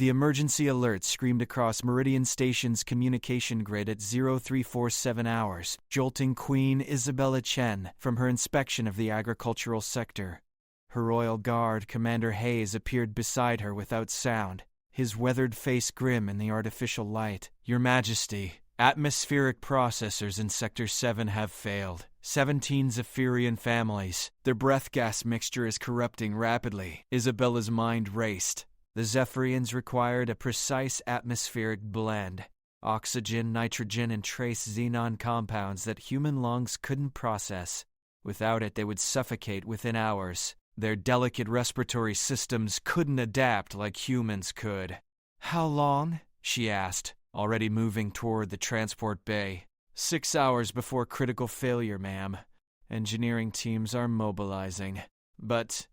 The emergency alert screamed across Meridian Station's communication grid at 0347 hours, jolting Queen Isabella Chen from her inspection of the agricultural sector. Her royal guard, Commander Hayes, appeared beside her without sound, his weathered face grim in the artificial light. "Your Majesty, atmospheric processors in Sector 7 have failed. 17 Zephyrian families. Their breath gas mixture is corrupting rapidly." Isabella's mind raced. The Zephyrians required a precise atmospheric blend. Oxygen, nitrogen, and trace xenon compounds that human lungs couldn't process. Without it, they would suffocate within hours. Their delicate respiratory systems couldn't adapt like humans could. "How long?" she asked, already moving toward the transport bay. 6 hours before critical failure, ma'am. Engineering teams are mobilizing. But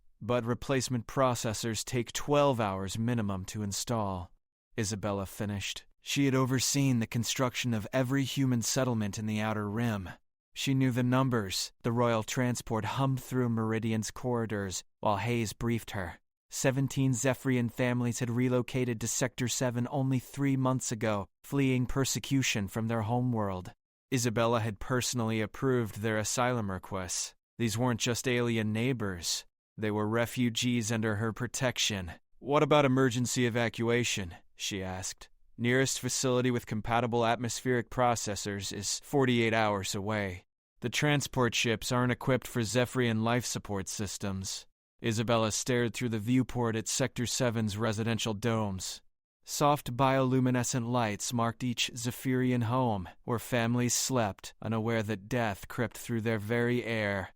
replacement processors take 12 hours minimum to install. Isabella finished. She had overseen the construction of every human settlement in the Outer Rim. She knew the numbers. The royal transport hummed through Meridian's corridors while Hayes briefed her. 17 Zephyrian families had relocated to Sector 7 only 3 months ago, fleeing persecution from their homeworld. Isabella had personally approved their asylum requests. These weren't just alien neighbors. They were refugees under her protection. "What about emergency evacuation?" she asked. "Nearest facility with compatible atmospheric processors is 48 hours away. The transport ships aren't equipped for Zephyrian life support systems." Isabella stared through the viewport at Sector 7's residential domes. Soft bioluminescent lights marked each Zephyrian home, where families slept, unaware that death crept through their very air.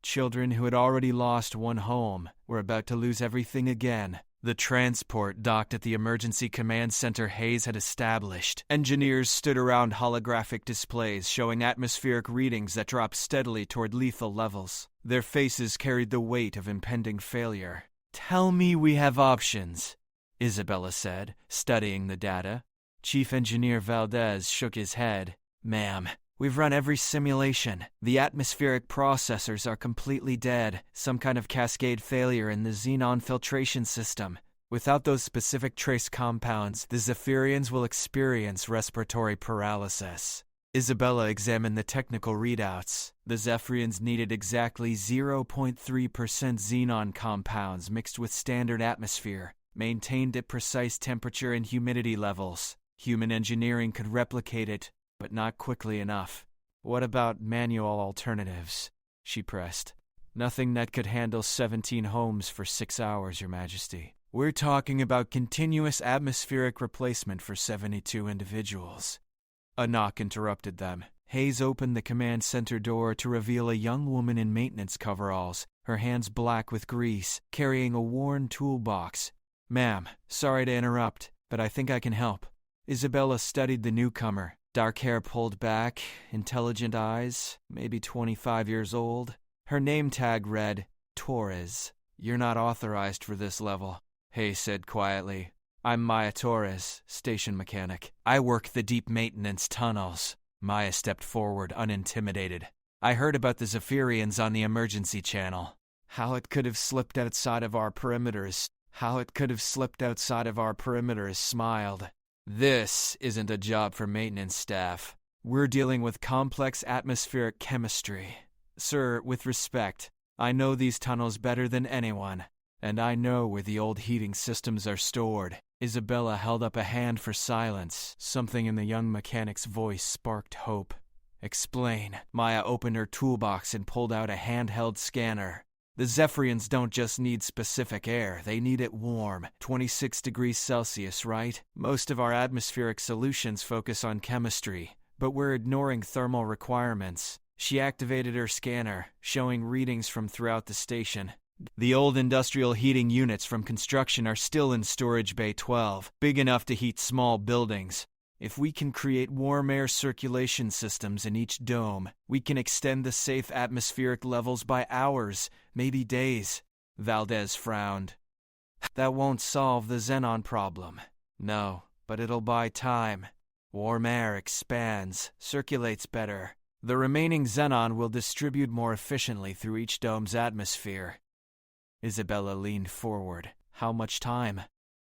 Children who had already lost one home were about to lose everything again. The transport docked at the emergency command center Hayes had established. Engineers stood around holographic displays showing atmospheric readings that dropped steadily toward lethal levels. Their faces carried the weight of impending failure. "Tell me we have options," Isabella said, studying the data. Chief Engineer Valdez shook his head. "Ma'am, we've run every simulation. The atmospheric processors are completely dead. Some kind of cascade failure in the xenon filtration system. Without those specific trace compounds, the Zephyrians will experience respiratory paralysis." Isabella examined the technical readouts. The Zephyrians needed exactly 0.3% xenon compounds mixed with standard atmosphere, maintained at precise temperature and humidity levels. Human engineering could replicate it, but not quickly enough. "What about manual alternatives?" she pressed. "Nothing that could handle 17 homes for 6 hours, Your Majesty. We're talking about continuous atmospheric replacement for 72 individuals." A knock interrupted them. Hayes opened the command center door to reveal a young woman in maintenance coveralls, her hands black with grease, carrying a worn toolbox. "Ma'am, sorry to interrupt, but I think I can help." Isabella studied the newcomer. Dark hair pulled back, intelligent eyes, maybe 25 years old. Her name tag read, Torres. "You're not authorized for this level," Hayes said quietly. "I'm Maya Torres, station mechanic. I work the deep maintenance tunnels." Maya stepped forward, unintimidated. "I heard about the Zephyrians on the emergency channel. How it could have slipped outside of our perimeters. Smiled. "This isn't a job for maintenance staff. We're dealing with complex atmospheric chemistry. Sir, with respect, I know these tunnels better than anyone, and I know where the old heating systems are stored." Isabella held up a hand for silence. Something in the young mechanic's voice sparked hope. "Explain." Maya opened her toolbox and pulled out a handheld scanner. "The Zephyrians don't just need specific air, they need it warm. 26 degrees Celsius, right? Most of our atmospheric solutions focus on chemistry, but we're ignoring thermal requirements." She activated her scanner, showing readings from throughout the station. "The old industrial heating units from construction are still in Storage Bay 12, big enough to heat small buildings. If we can create warm air circulation systems in each dome, we can extend the safe atmospheric levels by hours, maybe days." Valdez frowned. "That won't solve the xenon problem." "No, but it'll buy time. Warm air expands, circulates better. The remaining xenon will distribute more efficiently through each dome's atmosphere." Isabella leaned forward. "How much time?"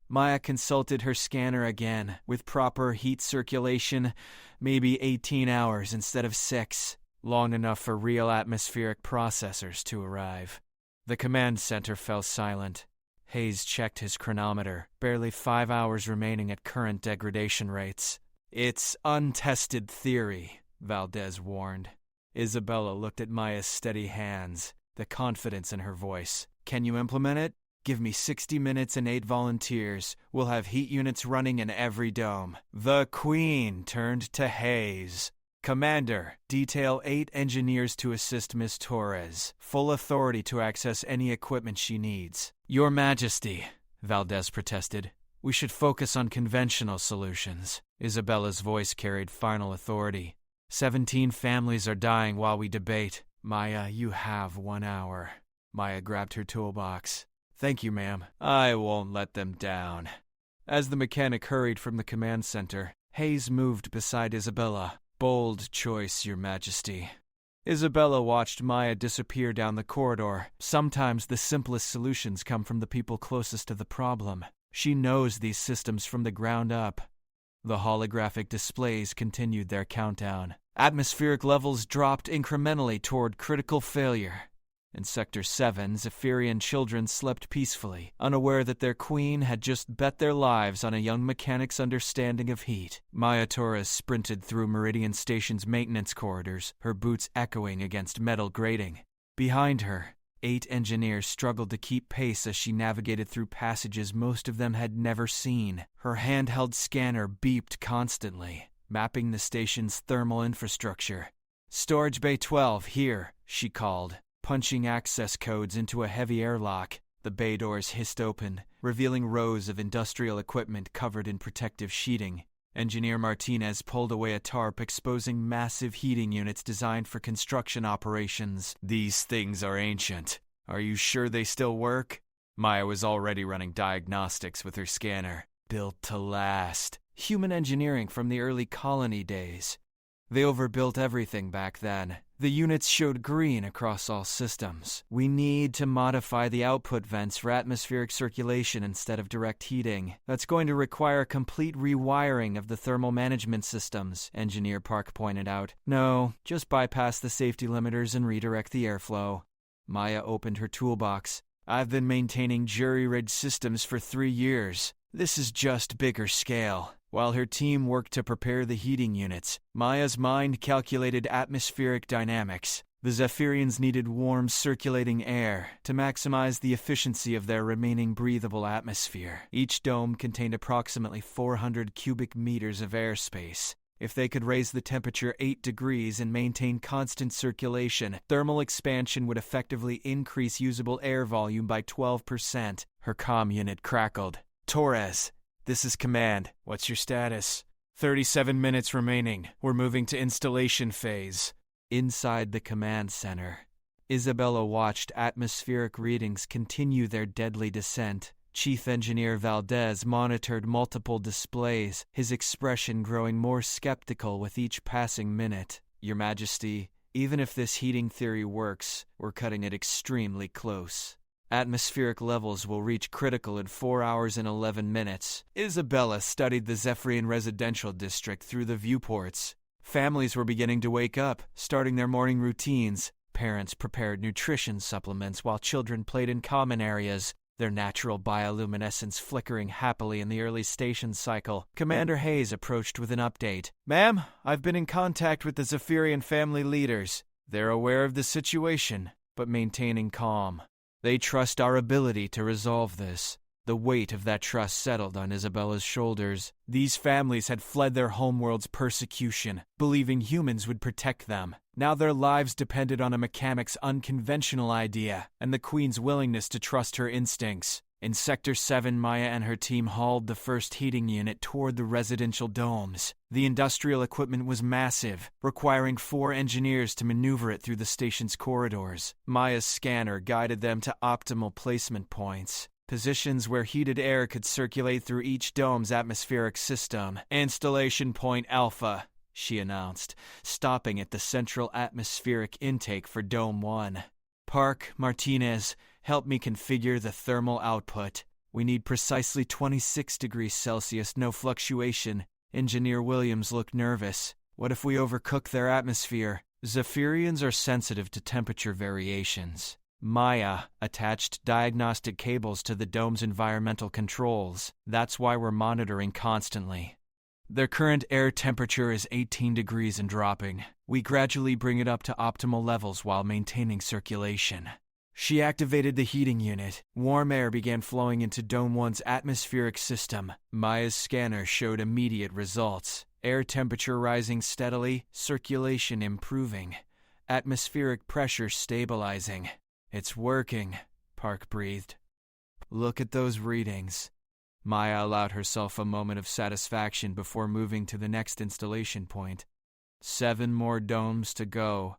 Maya consulted her scanner again. With proper heat circulation, maybe 18 hours instead of 6. Long enough for real atmospheric processors to arrive. The command center fell silent. Hayes checked his chronometer. Barely 5 hours remaining at current degradation rates. It's untested theory, Valdez warned. Isabella looked at Maya's steady hands, the confidence in her voice. Can you implement it? Give me 60 minutes and 8 volunteers. We'll have heat units running in every dome. The Queen turned to Hayes. Commander, detail 8 engineers to assist Miss Torres. Full authority to access any equipment she needs. Your Majesty, Valdez protested. We should focus on conventional solutions. Isabella's voice carried final authority. 17 families are dying while we debate. Maya, you have 1 hour. Maya grabbed her toolbox. Thank you, ma'am. I won't let them down. As the mechanic hurried from the command center, Hayes moved beside Isabella. Bold choice, Your Majesty. Isabella watched Maya disappear down the corridor. Sometimes the simplest solutions come from the people closest to the problem. She knows these systems from the ground up. The holographic displays continued their countdown. Atmospheric levels dropped incrementally toward critical failure. In Sector 7, Zephyrian children slept peacefully, unaware that their queen had just bet their lives on a young mechanic's understanding of heat. Maya Torres sprinted through Meridian Station's maintenance corridors, her boots echoing against metal grating. Behind her, 8 engineers struggled to keep pace as she navigated through passages most of them had never seen. Her handheld scanner beeped constantly, mapping the station's thermal infrastructure. Storage Bay 12, here, she called. Punching access codes into a heavy airlock, the bay doors hissed open, revealing rows of industrial equipment covered in protective sheeting. Engineer Martinez pulled away a tarp, exposing massive heating units designed for construction operations. These things are ancient. Are you sure they still work? Maya was already running diagnostics with her scanner. Built to last. Human engineering from the early colony days. They overbuilt everything back then. The units showed green across all systems. We need to modify the output vents for atmospheric circulation instead of direct heating. That's going to require complete rewiring of the thermal management systems, Engineer Park pointed out. No, just bypass the safety limiters and redirect the airflow. Maya opened her toolbox. I've been maintaining jury-rigged systems for 3 years. This is just bigger scale. While her team worked to prepare the heating units, Maya's mind calculated atmospheric dynamics. The Zephyrians needed warm, circulating air to maximize the efficiency of their remaining breathable atmosphere. Each dome contained approximately 400 cubic meters of airspace. If they could raise the temperature 8 degrees and maintain constant circulation, thermal expansion would effectively increase usable air volume by 12%. Her comm unit crackled. Torres, this is command. What's your status? 37 minutes remaining. We're moving to installation phase. Inside the command center, Isabella watched atmospheric readings continue their deadly descent. Chief Engineer Valdez monitored multiple displays, his expression growing more skeptical with each passing minute. Your Majesty, even if this heating theory works, we're cutting it extremely close. Atmospheric levels will reach critical in 4 hours and 11 minutes. Isabella studied the Zephyrian residential district through the viewports. Families were beginning to wake up, starting their morning routines. Parents prepared nutrition supplements while children played in common areas, their natural bioluminescence flickering happily in the early station cycle. Commander Hayes approached with an update. Ma'am, I've been in contact with the Zephyrian family leaders. They're aware of the situation, but maintaining calm. They trust our ability to resolve this. The weight of that trust settled on Isabella's shoulders. These families had fled their homeworld's persecution, believing humans would protect them. Now their lives depended on a mechanic's unconventional idea and the Queen's willingness to trust her instincts. In Sector 7, Maya and her team hauled the first heating unit toward the residential domes. The industrial equipment was massive, requiring 4 engineers to maneuver it through the station's corridors. Maya's scanner guided them to optimal placement points, positions where heated air could circulate through each dome's atmospheric system. Installation Point Alpha, she announced, stopping at the central atmospheric intake for Dome 1. Park, Martinez, help me configure the thermal output. We need precisely 26 degrees Celsius, no fluctuation. Engineer Williams looked nervous. What if we overcook their atmosphere? Zephyrians are sensitive to temperature variations. Maya attached diagnostic cables to the dome's environmental controls. That's why we're monitoring constantly. Their current air temperature is 18 degrees and dropping. We gradually bring it up to optimal levels while maintaining circulation. She activated the heating unit. Warm air began flowing into Dome 1's atmospheric system. Maya's scanner showed immediate results. Air temperature rising steadily, circulation improving, atmospheric pressure stabilizing. It's working, Park breathed. Look at those readings. Maya allowed herself a moment of satisfaction before moving to the next installation point. 7 more domes to go.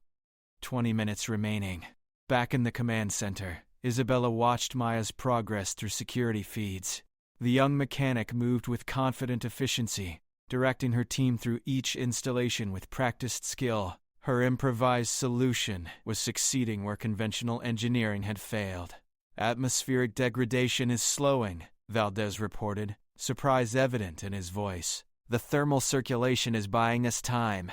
20 minutes remaining. Back in the command center, Isabella watched Maya's progress through security feeds. The young mechanic moved with confident efficiency, directing her team through each installation with practiced skill. Her improvised solution was succeeding where conventional engineering had failed. Atmospheric degradation is slowing, Valdez reported, surprise evident in his voice. The thermal circulation is buying us time.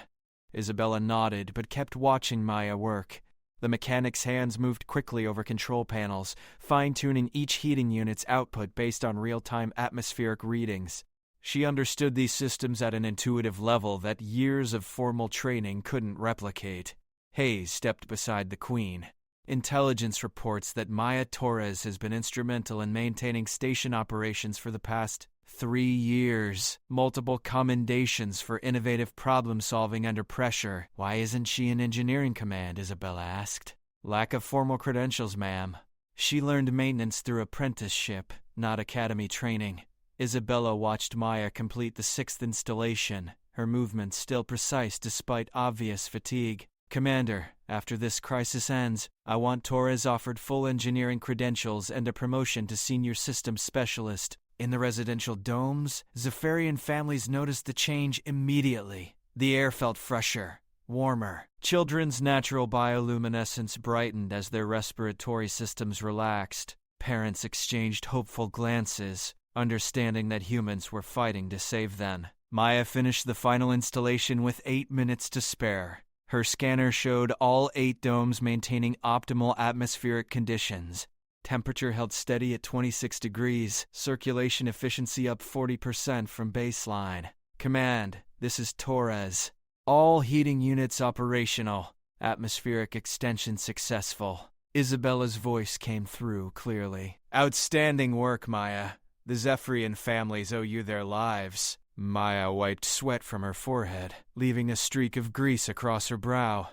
Isabella nodded but kept watching Maya work. The mechanic's hands moved quickly over control panels, fine-tuning each heating unit's output based on real-time atmospheric readings. She understood these systems at an intuitive level that years of formal training couldn't replicate. Hayes stepped beside the Queen. Intelligence reports that Maya Torres has been instrumental in maintaining station operations for the past 3 years. Multiple commendations for innovative problem-solving under pressure. Why isn't she in engineering command? Isabella asked. Lack of formal credentials, ma'am. She learned maintenance through apprenticeship, not academy training. Isabella watched Maya complete the 6th installation, her movements still precise despite obvious fatigue. Commander, after this crisis ends, I want Torres offered full engineering credentials and a promotion to senior systems specialist. In the residential domes, Zephyrian families noticed the change immediately. The air felt fresher, warmer. Children's natural bioluminescence brightened as their respiratory systems relaxed. Parents exchanged hopeful glances, understanding that humans were fighting to save them. Maya finished the final installation with 8 minutes to spare. Her scanner showed all 8 domes maintaining optimal atmospheric conditions. Temperature held steady at 26 degrees, circulation efficiency up 40% from baseline. Command, this is Torres. All heating units operational. Atmospheric extension successful. Isabella's voice came through clearly. Outstanding work, Maya. The Zephyrian families owe you their lives. Maya wiped sweat from her forehead, leaving a streak of grease across her brow.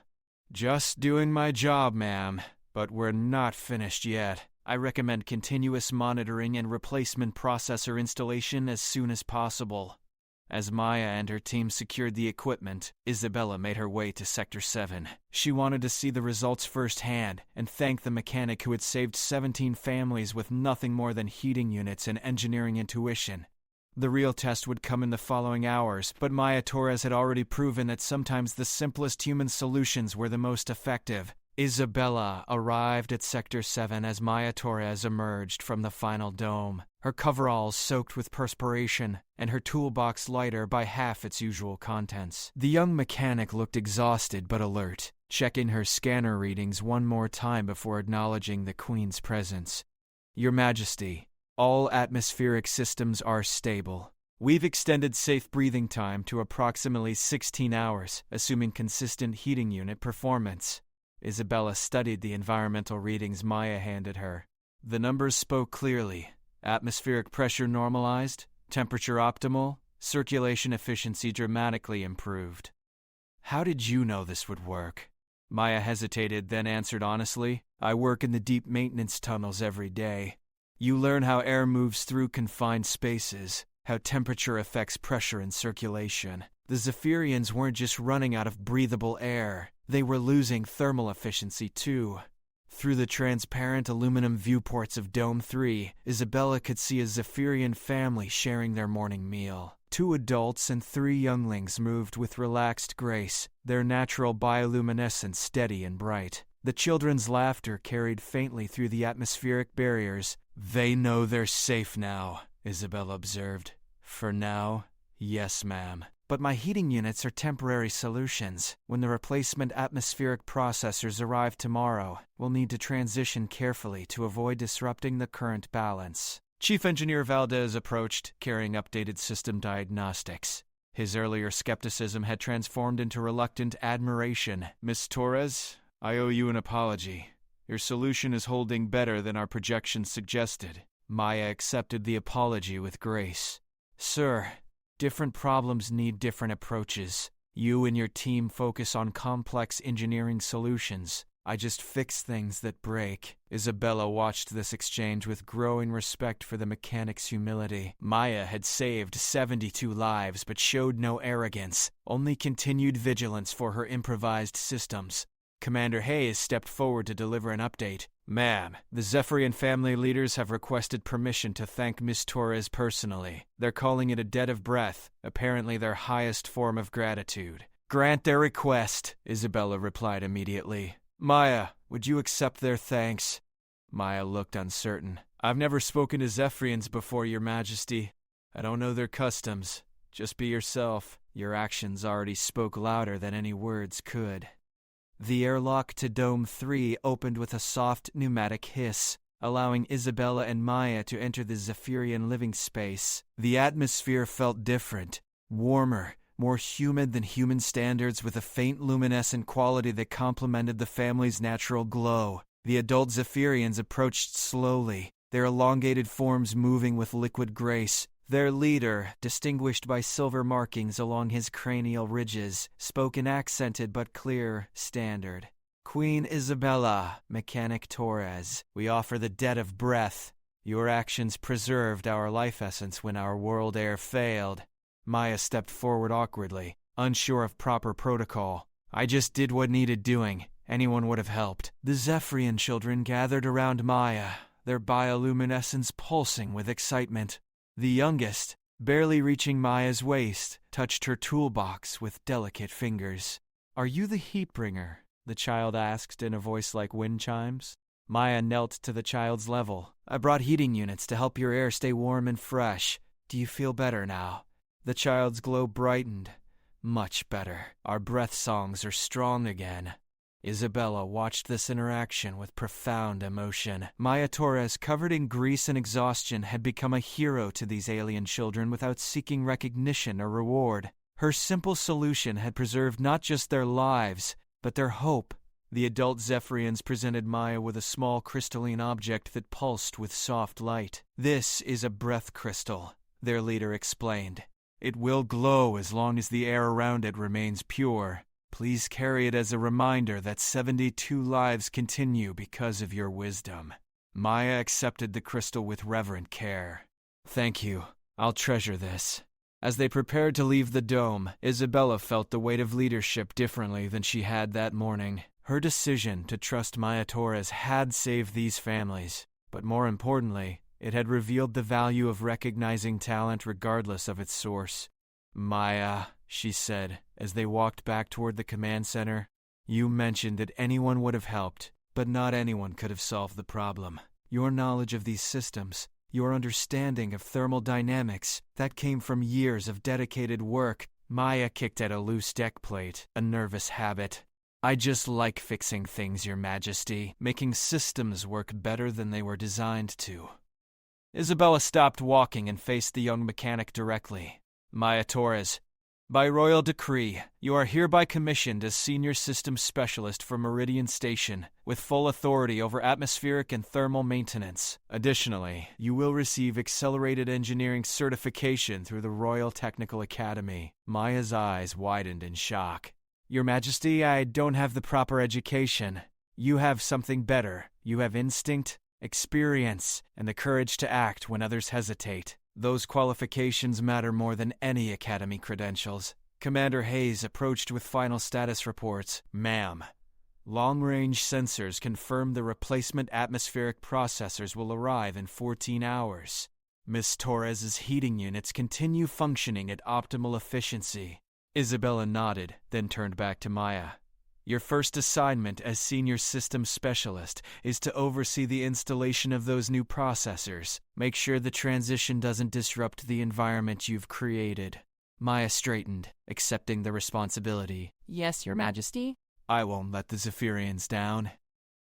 Just doing my job, ma'am, but we're not finished yet. I recommend continuous monitoring and replacement processor installation as soon as possible. As Maya and her team secured the equipment, Isabella made her way to Sector 7. She wanted to see the results firsthand and thank the mechanic who had saved 17 families with nothing more than heating units and engineering intuition. The real test would come in the following hours, but Maya Torres had already proven that sometimes the simplest human solutions were the most effective. Isabella arrived at Sector 7 as Maya Torres emerged from the final dome, her coveralls soaked with perspiration and her toolbox lighter by half its usual contents. The young mechanic looked exhausted but alert, checking her scanner readings one more time before acknowledging the Queen's presence. Your Majesty, all atmospheric systems are stable. We've extended safe breathing time to approximately 16 hours, assuming consistent heating unit performance. Isabella studied the environmental readings Maya handed her. The numbers spoke clearly. Atmospheric pressure normalized, temperature optimal, circulation efficiency dramatically improved. How did you know this would work? Maya hesitated, then answered honestly, I work in the deep maintenance tunnels every day. You learn how air moves through confined spaces, how temperature affects pressure and circulation. The Zephyrians weren't just running out of breathable air, they were losing thermal efficiency too. Through the transparent aluminum viewports of Dome 3, Isabella could see a Zephyrian family sharing their morning meal. 2 adults and 3 younglings moved with relaxed grace, their natural bioluminescence steady and bright. The children's laughter carried faintly through the atmospheric barriers, They know they're safe now, Isabella observed. For now, yes, ma'am. But my heating units are temporary solutions. When the replacement atmospheric processors arrive tomorrow, we'll need to transition carefully to avoid disrupting the current balance. Chief Engineer Valdez approached, carrying updated system diagnostics. His earlier skepticism had transformed into reluctant admiration. Miss Torres, I owe you an apology. Your solution is holding better than our projections suggested. Maya accepted the apology with grace. Sir, different problems need different approaches. You and your team focus on complex engineering solutions. I just fix things that break. Isabella watched this exchange with growing respect for the mechanic's humility. Maya had saved 72 lives but showed no arrogance, only continued vigilance for her improvised systems. Commander Hayes stepped forward to deliver an update. Ma'am, the Zephyrian family leaders have requested permission to thank Miss Torres personally. They're calling it a debt of breath, apparently their highest form of gratitude. Grant their request, Isabella replied immediately. Maya, would you accept their thanks? Maya looked uncertain. I've never spoken to Zephyrians before, Your Majesty. I don't know their customs. Just be yourself. Your actions already spoke louder than any words could. The airlock to Dome 3 opened with a soft pneumatic hiss, allowing Isabella and Maya to enter the Zephyrian living space. The atmosphere felt different, warmer, more humid than human standards, with a faint luminescent quality that complemented the family's natural glow. The adult Zephyrians approached slowly, their elongated forms moving with liquid grace. Their leader, distinguished by silver markings along his cranial ridges, spoke in accented but clear standard. Queen Isabella, Mechanic Torres, we offer the debt of breath. Your actions preserved our life essence when our world air failed. Maya stepped forward awkwardly, unsure of proper protocol. I just did what needed doing. Anyone would have helped. The Zephyrian children gathered around Maya, their bioluminescence pulsing with excitement. The youngest, barely reaching Maya's waist, touched her toolbox with delicate fingers. Are you the heat bringer? The child asked in a voice like wind chimes. Maya knelt to the child's level. I brought heating units to help your air stay warm and fresh. Do you feel better now? The child's glow brightened. Much better. Our breath songs are strong again. Isabella watched this interaction with profound emotion. Maya Torres, covered in grease and exhaustion, had become a hero to these alien children without seeking recognition or reward. Her simple solution had preserved not just their lives, but their hope. The adult Zephyrians presented Maya with a small crystalline object that pulsed with soft light. This is a breath crystal, their leader explained. It will glow as long as the air around it remains pure. Please carry it as a reminder that 72 lives continue because of your wisdom. Maya accepted the crystal with reverent care. Thank you. I'll treasure this. As they prepared to leave the dome, Isabella felt the weight of leadership differently than she had that morning. Her decision to trust Maya Torres had saved these families, but more importantly, it had revealed the value of recognizing talent regardless of its source. Maya, she said, as they walked back toward the command center, you mentioned that anyone would have helped, but not anyone could have solved the problem. Your knowledge of these systems, your understanding of thermal dynamics, that came from years of dedicated work. Maya kicked at a loose deck plate, a nervous habit. I just like fixing things, Your Majesty, making systems work better than they were designed to. Isabella stopped walking and faced the young mechanic directly. Maya Torres, by royal decree, you are hereby commissioned as Senior Systems Specialist for Meridian Station, with full authority over atmospheric and thermal maintenance. Additionally, you will receive accelerated engineering certification through the Royal Technical Academy. Maya's eyes widened in shock. Your Majesty, I don't have the proper education. You have something better. You have instinct, experience, and the courage to act when others hesitate. Those qualifications matter more than any academy credentials. Commander Hayes approached with final status reports. Ma'am, long-range sensors confirm the replacement atmospheric processors will arrive in 14 hours. Miss Torres's heating units continue functioning at optimal efficiency. Isabella nodded, then turned back to Maya. Your first assignment as Senior Systems Specialist is to oversee the installation of those new processors. Make sure the transition doesn't disrupt the environment you've created. Maya straightened, accepting the responsibility. Yes, Your Majesty. I won't let the Zephyrians down.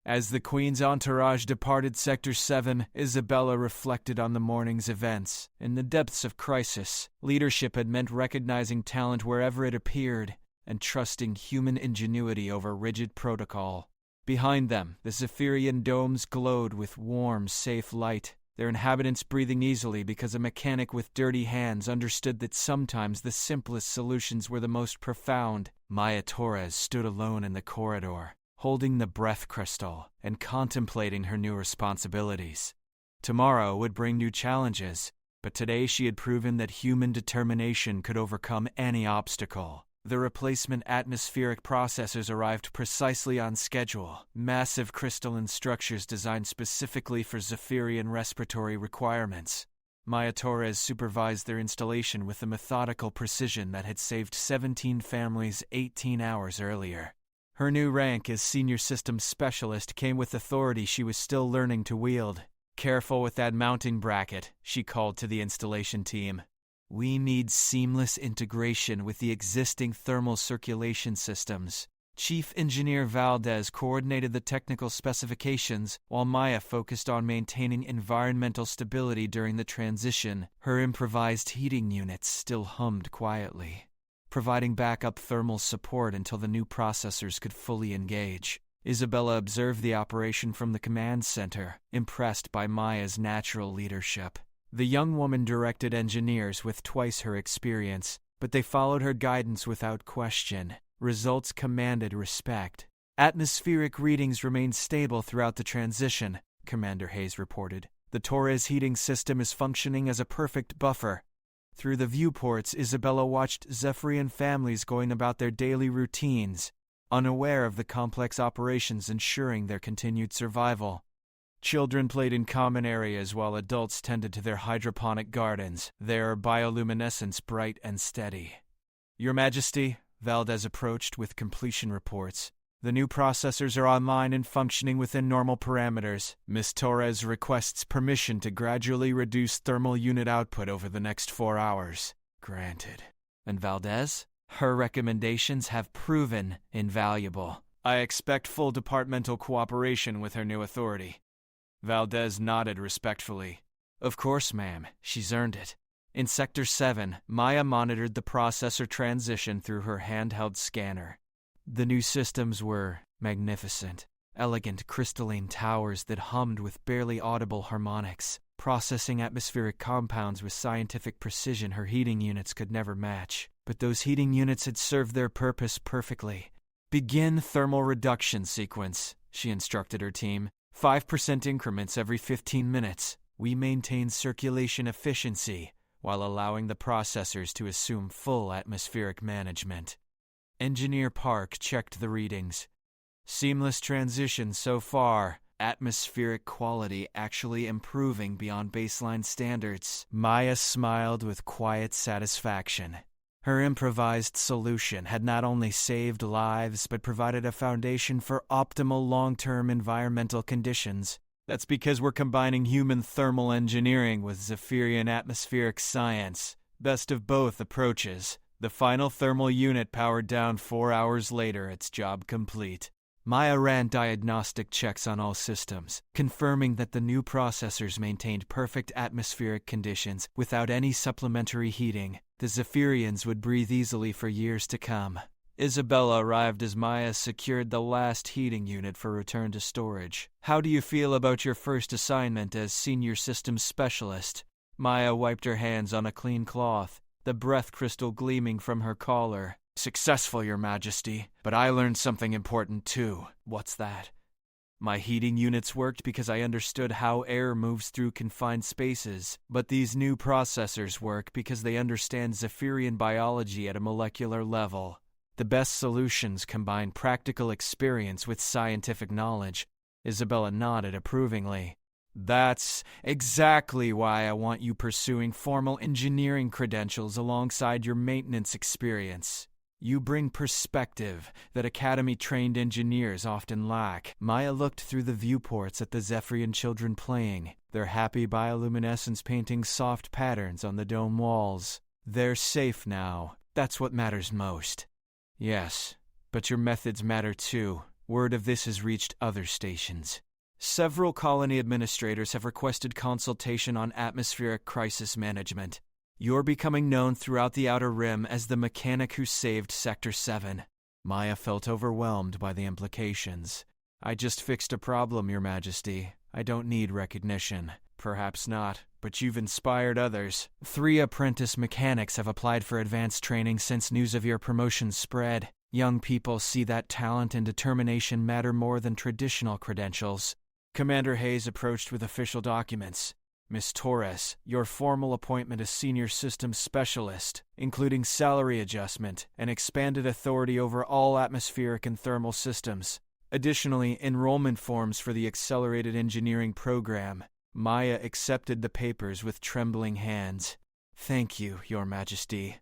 As the Queen's entourage departed Sector 7, Isabella reflected on the morning's events. In the depths of crisis, leadership had meant recognizing talent wherever it appeared and trusting human ingenuity over rigid protocol. Behind them, the Zephyrian domes glowed with warm, safe light, their inhabitants breathing easily because a mechanic with dirty hands understood that sometimes the simplest solutions were the most profound. Maya Torres stood alone in the corridor, holding the breath crystal and contemplating her new responsibilities. Tomorrow would bring new challenges, but today she had proven that human determination could overcome any obstacle. The replacement atmospheric processors arrived precisely on schedule, massive crystalline structures designed specifically for Zephyrian respiratory requirements. Maya Torres supervised their installation with a methodical precision that had saved 17 families 18 hours earlier. Her new rank as Senior Systems Specialist came with authority she was still learning to wield. Careful with that mounting bracket, she called to the installation team. We need seamless integration with the existing thermal circulation systems. Chief Engineer Valdez coordinated the technical specifications, while Maya focused on maintaining environmental stability during the transition. Her improvised heating units still hummed quietly, providing backup thermal support until the new processors could fully engage. Isabella observed the operation from the command center, impressed by Maya's natural leadership. The young woman directed engineers with twice her experience, but they followed her guidance without question. Results commanded respect. Atmospheric readings remained stable throughout the transition, Commander Hayes reported. The Torres heating system is functioning as a perfect buffer. Through the viewports, Isabella watched Zephyrian families going about their daily routines, unaware of the complex operations ensuring their continued survival. Children played in common areas while adults tended to their hydroponic gardens, their bioluminescence bright and steady. Your Majesty, Valdez approached with completion reports. The new processors are online and functioning within normal parameters. Miss Torres requests permission to gradually reduce thermal unit output over the next 4 hours. Granted. And Valdez? Her recommendations have proven invaluable. I expect full departmental cooperation with her new authority. Valdez nodded respectfully. Of course, ma'am. She's earned it. In Sector 7, Maya monitored the processor transition through her handheld scanner. The new systems were magnificent. Elegant crystalline towers that hummed with barely audible harmonics, processing atmospheric compounds with scientific precision her heating units could never match. But those heating units had served their purpose perfectly. Begin thermal reduction sequence, she instructed her team. 5% increments every 15 minutes. We maintain circulation efficiency while allowing the processors to assume full atmospheric management. Engineer Park checked the readings. Seamless transition so far. Atmospheric quality actually improving beyond baseline standards. Maya smiled with quiet satisfaction. Her improvised solution had not only saved lives, but provided a foundation for optimal long-term environmental conditions. That's because we're combining human thermal engineering with Zephyrian atmospheric science. Best of both approaches. The final thermal unit powered down 4 hours later, its job complete. Maya ran diagnostic checks on all systems, confirming that the new processors maintained perfect atmospheric conditions without any supplementary heating. The Zephyrians would breathe easily for years to come. Isabella arrived as Maya secured the last heating unit for return to storage. How do you feel about your first assignment as Senior Systems Specialist? Maya wiped her hands on a clean cloth, the breath crystal gleaming from her collar. Successful, Your Majesty, but I learned something important too. What's that? My heating units worked because I understood how air moves through confined spaces, but these new processors work because they understand Zephyrian biology at a molecular level. The best solutions combine practical experience with scientific knowledge. Isabella nodded approvingly. That's exactly why I want you pursuing formal engineering credentials alongside your maintenance experience. You bring perspective that academy-trained engineers often lack. Maya looked through the viewports at the Zephyrian children playing, their happy bioluminescence painting soft patterns on the dome walls. They're safe now. That's what matters most. Yes, but your methods matter too. Word of this has reached other stations. Several colony administrators have requested consultation on atmospheric crisis management. You're becoming known throughout the Outer Rim as the mechanic who saved Sector 7. Maya felt overwhelmed by the implications. I just fixed a problem, Your Majesty. I don't need recognition. Perhaps not, but you've inspired others. 3 apprentice mechanics have applied for advanced training since news of your promotion spread. Young people see that talent and determination matter more than traditional credentials. Commander Hayes approached with official documents. Miss Torres, your formal appointment as Senior Systems Specialist, including salary adjustment and expanded authority over all atmospheric and thermal systems. Additionally, enrollment forms for the Accelerated Engineering Program. Maya accepted the papers with trembling hands. Thank you, Your Majesty.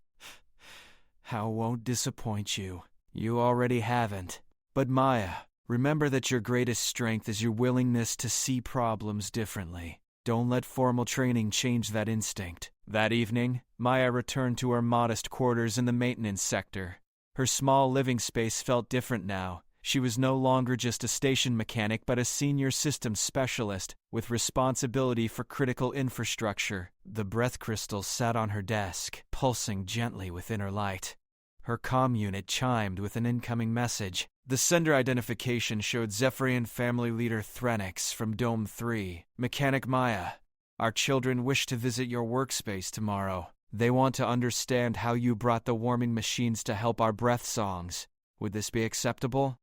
How won't disappoint you. You already haven't. But Maya, remember that your greatest strength is your willingness to see problems differently. Don't let formal training change that instinct. That evening, Maya returned to her modest quarters in the maintenance sector. Her small living space felt different now. She was no longer just a station mechanic but a senior systems specialist with responsibility for critical infrastructure. The breath crystal sat on her desk, pulsing gently within her light. Her comm unit chimed with an incoming message. The sender identification showed Zephyrian family leader Threnix from Dome 3. Mechanic Maya, our children wish to visit your workspace tomorrow. They want to understand how you brought the warming machines to help our breath songs. Would this be acceptable?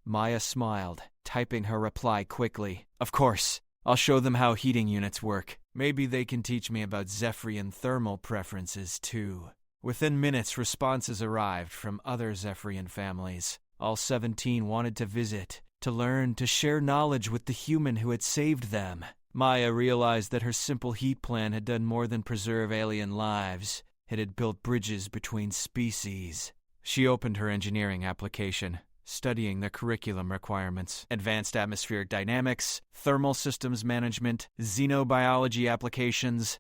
Maya smiled, typing her reply quickly. Of course. I'll show them how heating units work. Maybe they can teach me about Zephyrian thermal preferences too. Within minutes, responses arrived from other Zephyrian families. All 17 wanted to visit, to learn, to share knowledge with the human who had saved them. Maya realized that her simple heat plan had done more than preserve alien lives. It had built bridges between species. She opened her engineering application, studying the curriculum requirements: advanced atmospheric dynamics, thermal systems management, xenobiology applications.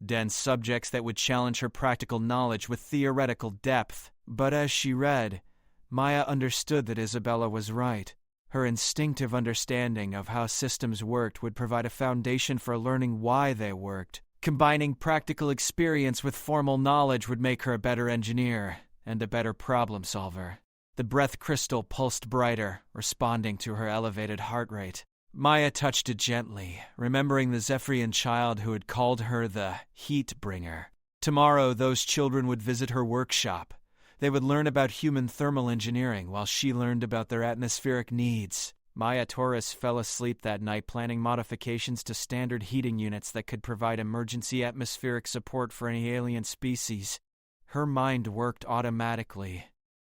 Dense subjects that would challenge her practical knowledge with theoretical depth. But as she read, Maya understood that Isabella was right. Her instinctive understanding of how systems worked would provide a foundation for learning why they worked. Combining practical experience with formal knowledge would make her a better engineer and a better problem solver. The breath crystal pulsed brighter, responding to her elevated heart rate. Maya touched it gently, remembering the Zephyrian child who had called her the heat bringer. Tomorrow, those children would visit her workshop. They would learn about human thermal engineering while she learned about their atmospheric needs. Maya Torres fell asleep that night planning modifications to standard heating units that could provide emergency atmospheric support for any alien species. Her mind worked automatically,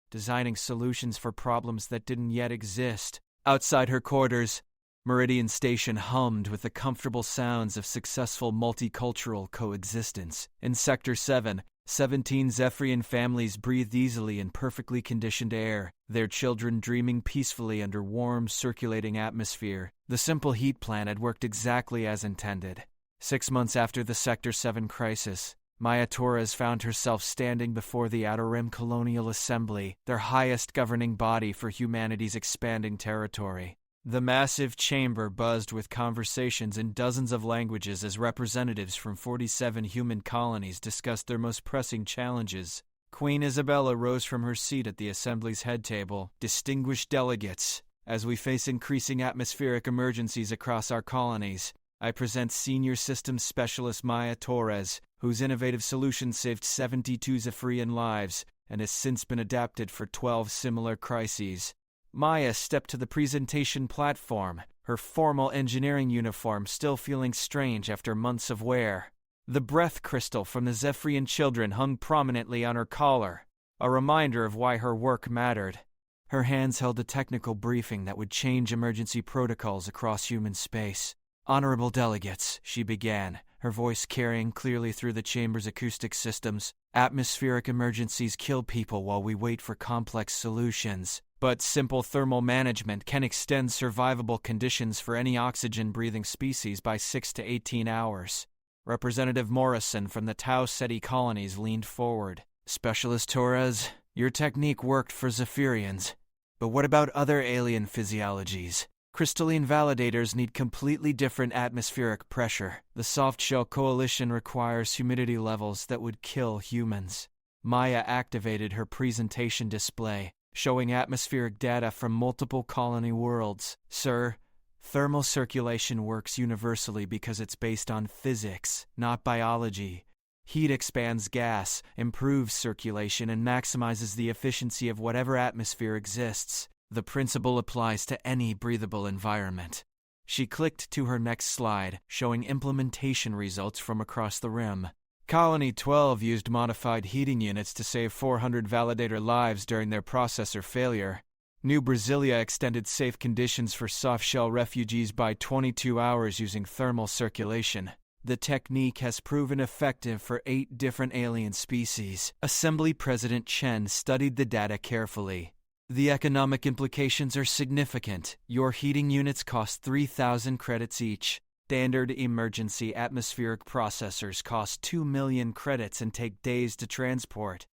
designing solutions for problems that didn't yet exist. Outside her quarters, Meridian Station hummed with the comfortable sounds of successful multicultural coexistence. In Sector 7, 17 Zephyrian families breathed easily in perfectly conditioned air, their children dreaming peacefully under warm, circulating atmosphere. The simple heat plan had worked exactly as intended. 6 months after the Sector 7 crisis, Maya Torres found herself standing before the Outer Rim Colonial Assembly, their highest governing body for humanity's expanding territory. The massive chamber buzzed with conversations in dozens of languages as representatives from 47 human colonies discussed their most pressing challenges. Queen Isabella rose from her seat at the Assembly's head table. Distinguished delegates, as we face increasing atmospheric emergencies across our colonies, I present Senior Systems Specialist Maya Torres, whose innovative solution saved 72 Zephyrian lives and has since been adapted for 12 similar crises. Maya stepped to the presentation platform, her formal engineering uniform still feeling strange after months of wear. The breath crystal from the Zephyrian children hung prominently on her collar, a reminder of why her work mattered. Her hands held a technical briefing that would change emergency protocols across human space. Honorable delegates, she began, her voice carrying clearly through the chamber's acoustic systems. Atmospheric emergencies kill people while we wait for complex solutions, but simple thermal management can extend survivable conditions for any oxygen-breathing species by 6 to 18 hours. Representative Morrison from the Tau Ceti colonies leaned forward. Specialist Torres, your technique worked for Zephyrians, but what about other alien physiologies? Crystalline validators need completely different atmospheric pressure. The soft-shell coalition requires humidity levels that would kill humans. Maya activated her presentation display, showing atmospheric data from multiple colony worlds. Sir, thermal circulation works universally because it's based on physics, not biology. Heat expands gas, improves circulation, and maximizes the efficiency of whatever atmosphere exists. The principle applies to any breathable environment. She clicked to her next slide, showing implementation results from across the rim. Colony 12 used modified heating units to save 400 validator lives during their processor failure. New Brasilia extended safe conditions for soft-shell refugees by 22 hours using thermal circulation. The technique has proven effective for 8 different alien species. Assembly President Chen studied the data carefully. The economic implications are significant. Your heating units cost 3,000 credits each. Standard emergency atmospheric processors cost 2 million credits and take days to transport.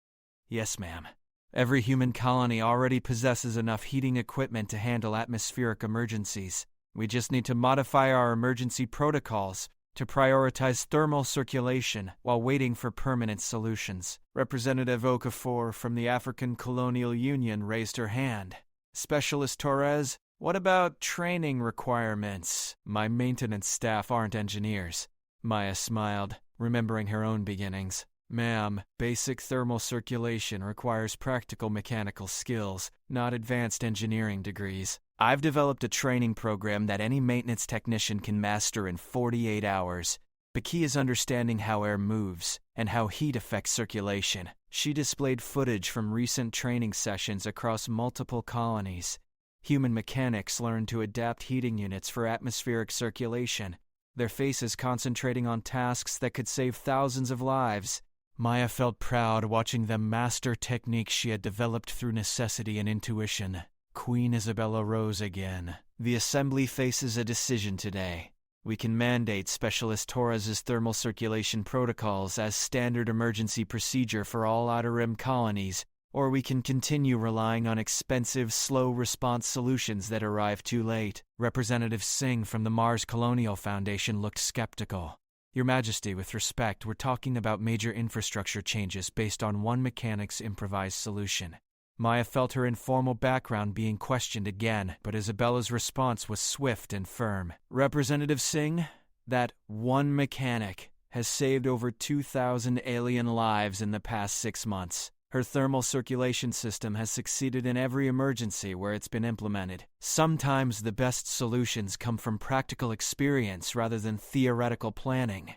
Yes, ma'am. Every human colony already possesses enough heating equipment to handle atmospheric emergencies. We just need to modify our emergency protocols to prioritize thermal circulation while waiting for permanent solutions. Representative Okafor from the African Colonial Union raised her hand. Specialist Torres, what about training requirements? My maintenance staff aren't engineers. Maya smiled, remembering her own beginnings. Ma'am, basic thermal circulation requires practical mechanical skills, not advanced engineering degrees. I've developed a training program that any maintenance technician can master in 48 hours. The key is understanding how air moves and how heat affects circulation. She displayed footage from recent training sessions across multiple colonies. Human mechanics learned to adapt heating units for atmospheric circulation, their faces concentrating on tasks that could save thousands of lives. Maya felt proud watching them master techniques she had developed through necessity and intuition. Queen Isabella rose again. The Assembly faces a decision today. We can mandate Specialist Torres' thermal circulation protocols as standard emergency procedure for all Outer Rim colonies, or we can continue relying on expensive, slow-response solutions that arrive too late. Representative Singh from the Mars Colonial Foundation looked skeptical. Your Majesty, with respect, we're talking about major infrastructure changes based on one mechanic's improvised solution. Maya felt her informal background being questioned again, but Isabella's response was swift and firm. Representative Singh, that one mechanic has saved over 2,000 alien lives in the past 6 months. Her thermal circulation system has succeeded in every emergency where it's been implemented. Sometimes the best solutions come from practical experience rather than theoretical planning.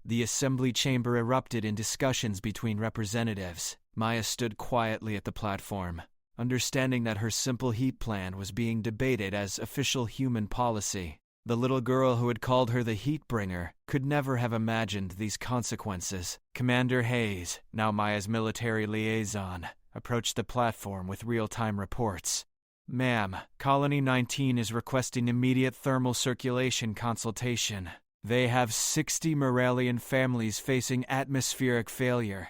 The assembly chamber erupted in discussions between representatives. Maya stood quietly at the platform, understanding that her simple heat plan was being debated as official human policy. The little girl who had called her the Heat Bringer could never have imagined these consequences. Commander Hayes, now Maya's military liaison, approached the platform with real-time reports. Ma'am, Colony 19 is requesting immediate thermal circulation consultation. They have 60 Morelian families facing atmospheric failure.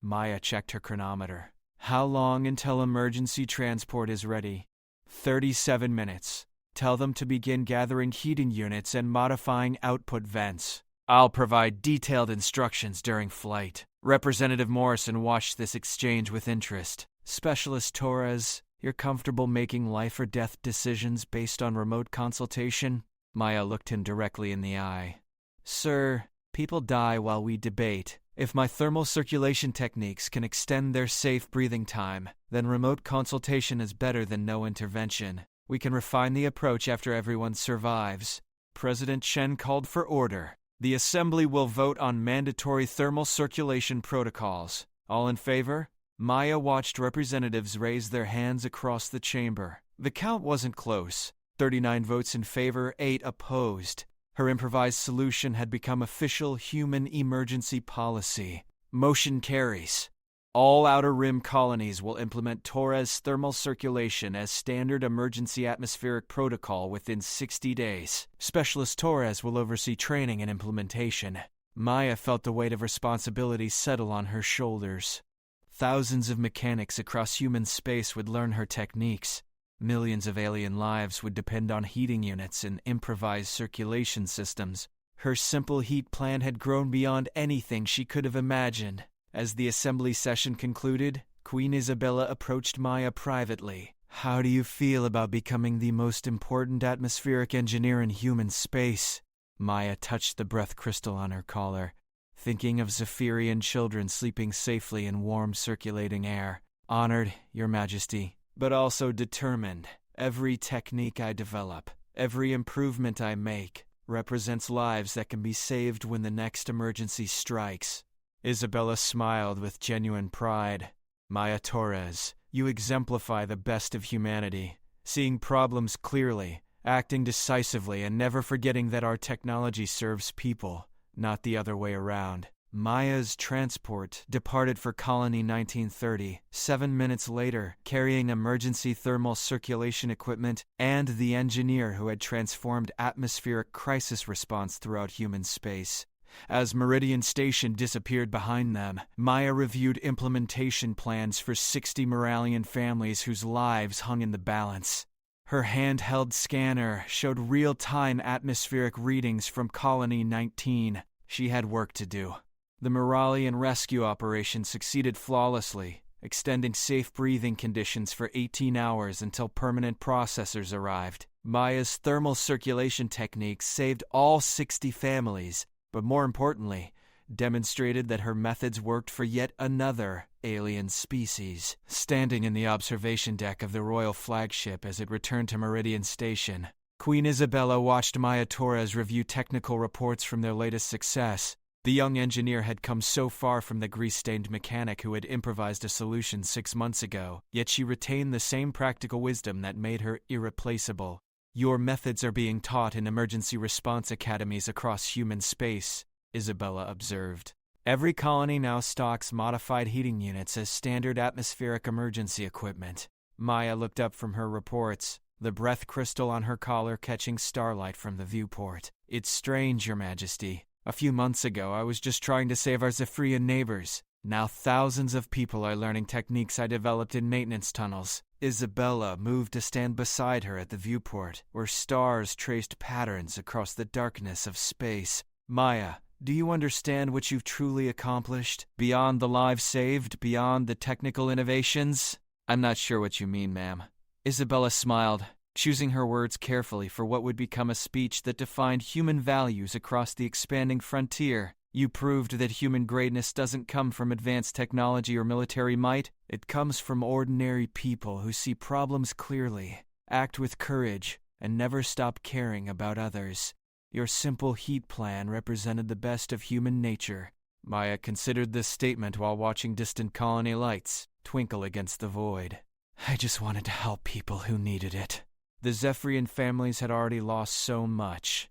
Maya checked her chronometer. How long until emergency transport is ready? 37 minutes. Tell them to begin gathering heating units and modifying output vents. I'll provide detailed instructions during flight. Representative Morrison watched this exchange with interest. Specialist Torres, you're comfortable making life or death decisions based on remote consultation? Maya looked him directly in the eye. Sir, people die while we debate. If my thermal circulation techniques can extend their safe breathing time, then remote consultation is better than no intervention. We can refine the approach after everyone survives. President Chen called for order. The Assembly will vote on mandatory thermal circulation protocols. All in favor? Maya watched representatives raise their hands across the chamber. The count wasn't close. 39 votes in favor, 8 opposed. Her improvised solution had become official human emergency policy. Motion carries. All Outer Rim colonies will implement Torres thermal circulation as standard emergency atmospheric protocol within 60 days. Specialist Torres will oversee training and implementation. Maya felt the weight of responsibility settle on her shoulders. Thousands of mechanics across human space would learn her techniques. Millions of alien lives would depend on heating units and improvised circulation systems. Her simple heat plan had grown beyond anything she could have imagined. As the assembly session concluded, Queen Isabella approached Maya privately. "How do you feel about becoming the most important atmospheric engineer in human space?" Maya touched the breath crystal on her collar, thinking of Zephyrian children sleeping safely in warm circulating air. "Honored, Your Majesty, but also determined. Every technique I develop, every improvement I make, represents lives that can be saved when the next emergency strikes." Isabella smiled with genuine pride. "Maya Torres, you exemplify the best of humanity, seeing problems clearly, acting decisively, and never forgetting that our technology serves people, not the other way around." Maya's transport departed for Colony 1930, 7 minutes later, carrying emergency thermal circulation equipment and the engineer who had transformed atmospheric crisis response throughout human space. As Meridian Station disappeared behind them, Maya reviewed implementation plans for 60 Moralian families whose lives hung in the balance. Her handheld scanner showed real-time atmospheric readings from Colony 19. She had work to do. The Moralian rescue operation succeeded flawlessly, extending safe breathing conditions for 18 hours until permanent processors arrived. Maya's thermal circulation techniques saved all 60 families, but more importantly, demonstrated that her methods worked for yet another alien species. Standing in the observation deck of the royal flagship as it returned to Meridian Station, Queen Isabella watched Maya Torres review technical reports from their latest success. The young engineer had come so far from the grease-stained mechanic who had improvised a solution 6 months ago, yet she retained the same practical wisdom that made her irreplaceable. "Your methods are being taught in emergency response academies across human space," Isabella observed. "Every colony now stocks modified heating units as standard atmospheric emergency equipment." Maya looked up from her reports, the breath crystal on her collar catching starlight from the viewport. "It's strange, Your Majesty. A few months ago, I was just trying to save our Zephyrian neighbors. Now thousands of people are learning techniques I developed in maintenance tunnels." Isabella moved to stand beside her at the viewport, where stars traced patterns across the darkness of space. "Maya, do you understand what you've truly accomplished? Beyond the lives saved, beyond the technical innovations?" "I'm not sure what you mean, ma'am." Isabella smiled, choosing her words carefully for what would become a speech that defined human values across the expanding frontier. "You proved that human greatness doesn't come from advanced technology or military might. It comes from ordinary people who see problems clearly, act with courage, and never stop caring about others. Your simple heat plan represented the best of human nature." Maya considered this statement while watching distant colony lights twinkle against the void. "I just wanted to help people who needed it." The Zephyrian families had already lost so much.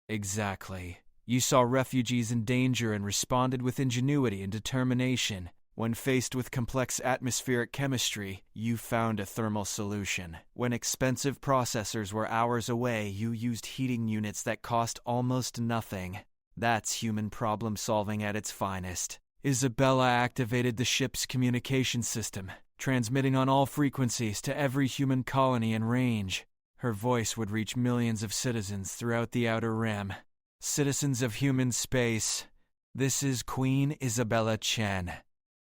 Exactly. You saw refugees in danger and responded with ingenuity and determination. When faced with complex atmospheric chemistry, you found a thermal solution. When expensive processors were hours away, you used heating units that cost almost nothing. That's human problem solving at its finest. Isabella activated the ship's communication system, transmitting on all frequencies to every human colony in range. Her voice would reach millions of citizens throughout the Outer Rim. "Citizens of human space, this is Queen Isabella Chen.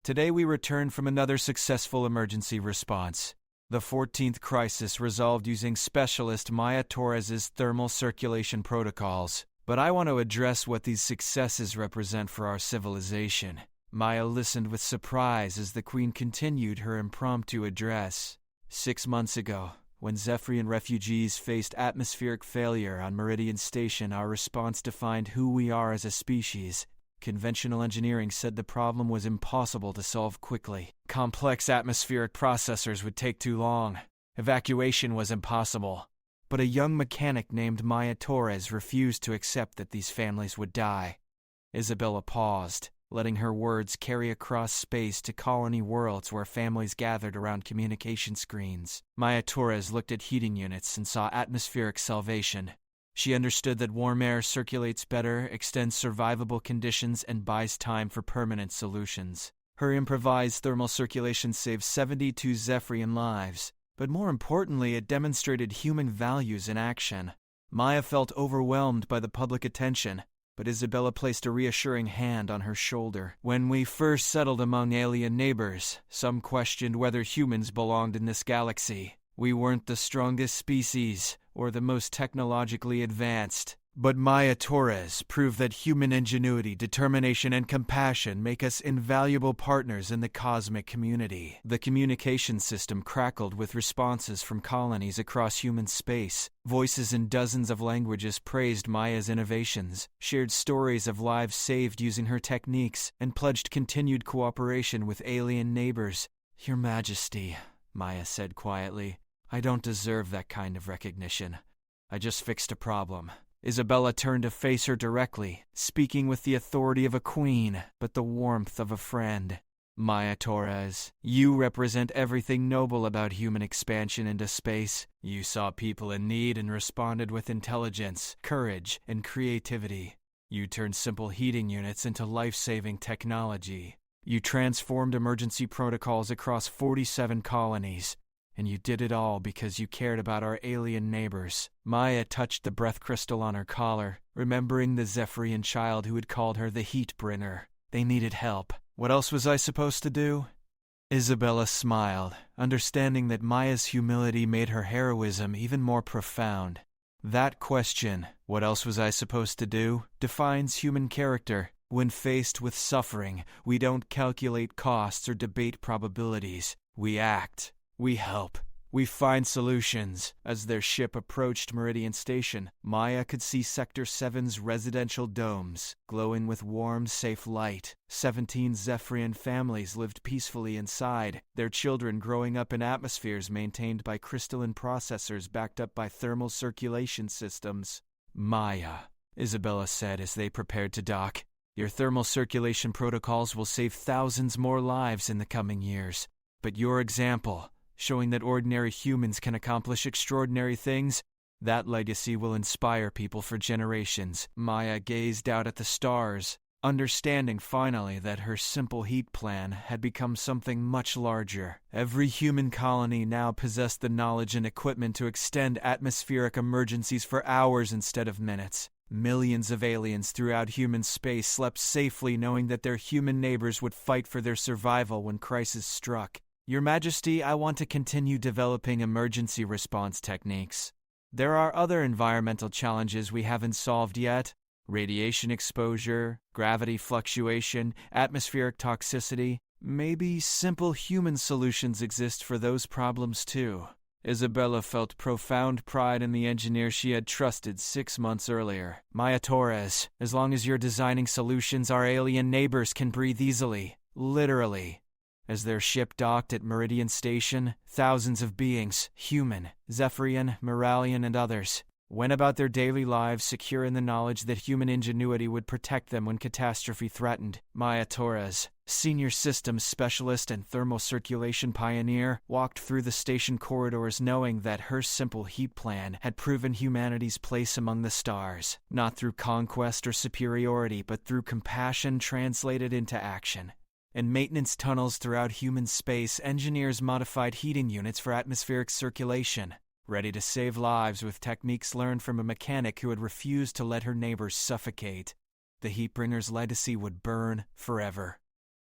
Today we return from another successful emergency response. The 14th crisis resolved using specialist Maya Torres' thermal circulation protocols. But I want to address what these successes represent for our civilization." Maya listened with surprise as the Queen continued her impromptu address. 6 months ago, when Zephyrian refugees faced atmospheric failure on Meridian Station, our response defined who we are as a species. Conventional engineering said the problem was impossible to solve quickly. Complex atmospheric processors would take too long. Evacuation was impossible. But a young mechanic named Maya Torres refused to accept that these families would die. Isabella paused, letting her words carry across space to colony worlds where families gathered around communication screens. Maya Torres looked at heating units and saw atmospheric salvation. She understood that warm air circulates better, extends survivable conditions, and buys time for permanent solutions. Her improvised thermal circulation saved 72 Zephyrian lives, but more importantly, it demonstrated human values in action. Maya felt overwhelmed by the public attention, but Isabella placed a reassuring hand on her shoulder. When we first settled among alien neighbors, some questioned whether humans belonged in this galaxy. We weren't the strongest species, or the most technologically advanced. But Maya Torres proved that human ingenuity, determination, and compassion make us invaluable partners in the cosmic community. The communication system crackled with responses from colonies across human space. Voices in dozens of languages praised Maya's innovations, shared stories of lives saved using her techniques, and pledged continued cooperation with alien neighbors. "Your Majesty," Maya said quietly, "I don't deserve that kind of recognition. I just fixed a problem." Isabella turned to face her directly, speaking with the authority of a queen, but the warmth of a friend. "Maya Torres, you represent everything noble about human expansion into space. You saw people in need and responded with intelligence, courage, and creativity. You turned simple heating units into life-saving technology. You transformed emergency protocols across 47 colonies. And you did it all because you cared about our alien neighbors." Maya touched the breath crystal on her collar, remembering the Zephyrian child who had called her the heat bringer. They needed help. "What else was I supposed to do?" Isabella smiled, understanding that Maya's humility made her heroism even more profound. That question, "What else was I supposed to do?" defines human character. When faced with suffering, we don't calculate costs or debate probabilities. We act. We help. We find solutions. As their ship approached Meridian Station, Maya could see Sector 7's residential domes, glowing with warm, safe light. 17 Zephyrian families lived peacefully inside, their children growing up in atmospheres maintained by crystalline processors backed up by thermal circulation systems. "Maya," Isabella said as they prepared to dock, "your thermal circulation protocols will save thousands more lives in the coming years. But your example, showing that ordinary humans can accomplish extraordinary things, that legacy will inspire people for generations." Maya gazed out at the stars, understanding finally that her simple heat plan had become something much larger. Every human colony now possessed the knowledge and equipment to extend atmospheric emergencies for hours instead of minutes. Millions of aliens throughout human space slept safely knowing that their human neighbors would fight for their survival when crisis struck. "Your Majesty, I want to continue developing emergency response techniques. There are other environmental challenges we haven't solved yet. Radiation exposure, gravity fluctuation, atmospheric toxicity. Maybe simple human solutions exist for those problems too." Isabella felt profound pride in the engineer she had trusted 6 months earlier. "Maya Torres, as long as you're designing solutions our alien neighbors can breathe easily. Literally." As their ship docked at Meridian Station, thousands of beings, human, Zephyrian, Meridian, and others, went about their daily lives secure in the knowledge that human ingenuity would protect them when catastrophe threatened. Maya Torres, senior systems specialist and thermal circulation pioneer, walked through the station corridors knowing that her simple heat plan had proven humanity's place among the stars, not through conquest or superiority, but through compassion translated into action. In maintenance tunnels throughout human space, engineers modified heating units for atmospheric circulation, ready to save lives with techniques learned from a mechanic who had refused to let her neighbors suffocate. The Heatbringer's legacy would burn forever.